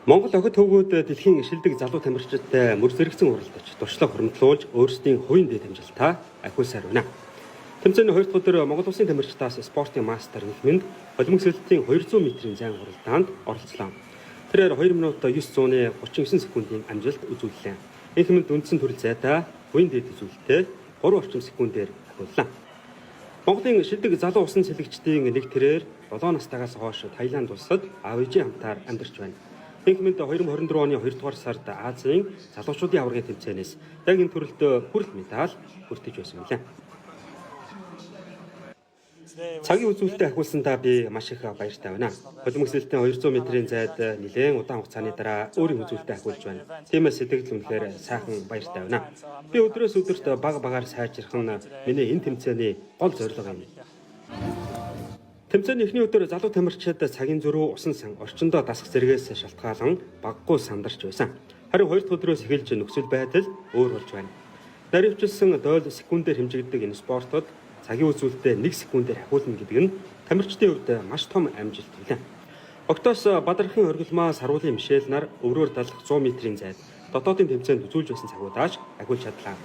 Монгол охид төвгүүд дэлхийн шилдэг залуу тамирчидтай мөр зэрэгцэн уралдаж, туршлага хуримтлуулж өөрсдийн хувийн дэд амжилтаа ахиулсаар байна. Тэмцээний 2 дахь өдөр Монгол Улсын тамирчдаас спортын мастер Нэхмэнд холимогсөлтийн 200 метрийн зайн уралдаанд оролцлоо. Тэрээр 2 минут 939 секундын амжилт үзүүллээ. Нэхмэнд үндсэн төрөл зайдаа хувийн дэд үзүүлэлтээ 3 орчим секундээр ахиуллаа. Монголын шилдэг залуу усан цэлэгчдийн нэг тэрээр 7 настайгаас хойш Таиланд улсад аав ээжийн хамтаар амьдарч байна. Нэхмэнд 2024 оны 2 дугаар сард Азийн залуучуудын аваргын тэмцээнээс яг энэ төрөлд хүрэлт медаль хүртэж байсан юм. Цагийн үзүүлэлтээ ахиулсандаа би маш их баяртай байна. Холимогсөлтийн 200 метрийн зайд нэлээд удаан хугацааны дараа өөрийн үзүүлэлтээ ахиулж байна. Тиймээс сэтгэл үнэхээр сайхан баяртай байна. Би өдрөөс өдөрт бага багаар сайжрах нь миний энэ тэмцээний гол зорилго юм. Тэмцээний эхний өдөр залуу тамирчид цагийн зөрүү, усан сан, орчиндөө дасах зэрэгээс шалтгаалan баггүй сандарч байсан. Харин 2 дахь өдрөөс эхэлж нөхцөл байдал өөр болж байна. Наривчилсан дойл секундээр хэмжигддэг энэ спортод цагийн үзүүлэлтээ 1 секундээр ахиулна гэдэг нь тамирчдын хувьд маш том амжилт билээ. Октоос Бадархын оргилмаа Саруулын Мишель нар өврөөр далах 100 метрийн зайд дотоодын тэмцээнд үзүүлж байсан цагуудаас ахиулж чадлаа.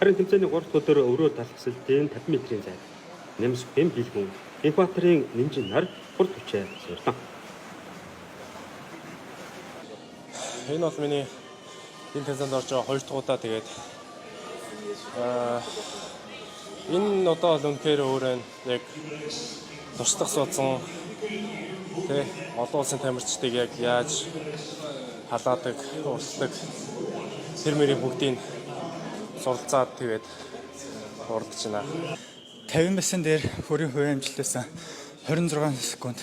Харин тэмцээний 3 дахь өдөр өврөөр далах сэлтийн 50 метрийн зайд Нэмсбэм Билгүн Экваторын Нинжин нар хурд хүчээр суурлаа. Энэ бол миний энэ тэмцээнд орж байгаа 2 дахь удаа. Тэгээд энэ одоо л үнэхээр өөрөө яг туршлага суудсан тэ олон улсын тамирчдыг яг яаж халаадаг, урсдаг тэр мөрийн бүгдийг суралцаад тэгээд урдж байна. 50 метрийн дээр хөрийн хувийн амжилтаас 26 секунд,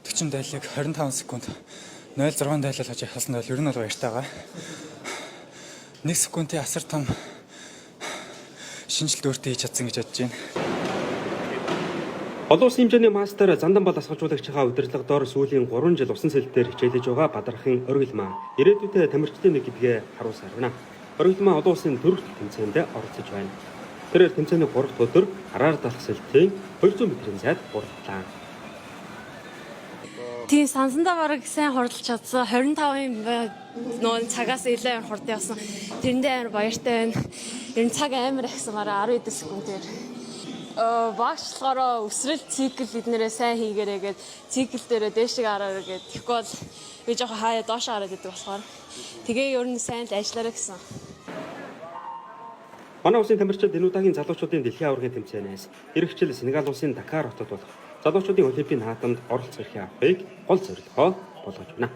40 дайлаг 25 секунд, 0.6 дайлал хожих хэлсэн бол ер нь бол баяртай байгаа. 1 секундын асар том шинжилт өөртөө хийж чадсан гэж бодож байна. Олон улсын хэмжээний мастер Зандан бол асгалжуулагчийн удирдлага доор сүүлийн 3 жил усан сэлтээр хичээлж байгаа Бадархын оргилмаа ирээдүйдээ тамирчдын нэг гэдгээ харуулсаар байна. Оргилмаа олон улсын дөрөвт тэмцээнд оролцож байна. Тэрээр тэмцээний 3 дахь өдөр хараар далах сэлтийн 200 метрийн зайд уралдлаа. Тийм сансандаа бараг сайн хурдалж чадсан. 25-ын нөө цагаас илүү хурд явсан. Тэрэндээ амар баяртай байна. Ер нь цаг амар ихсэн бараг 10 секундээр. Багшлахаараа өсрөл цикл эднэрээ сайн хийгээрэй гэд цикл дээрээ дээшээ хараарай гэд. Тэгэхгүй бол би жоохон хаяа доош хараад идэг болохоор. Тэгээ ер нь сайн л ажиллаарай гэсэн. Манай улсын тамирчид энэ удаагийн залуучуудын дэлхийн аваргын тэмцээнээс эх жил Сенегал улсын Дакар хотод болох залуучуудын олимпийн наадамд оролцох эрхээ авахыг гол зорилгоо болгож байна.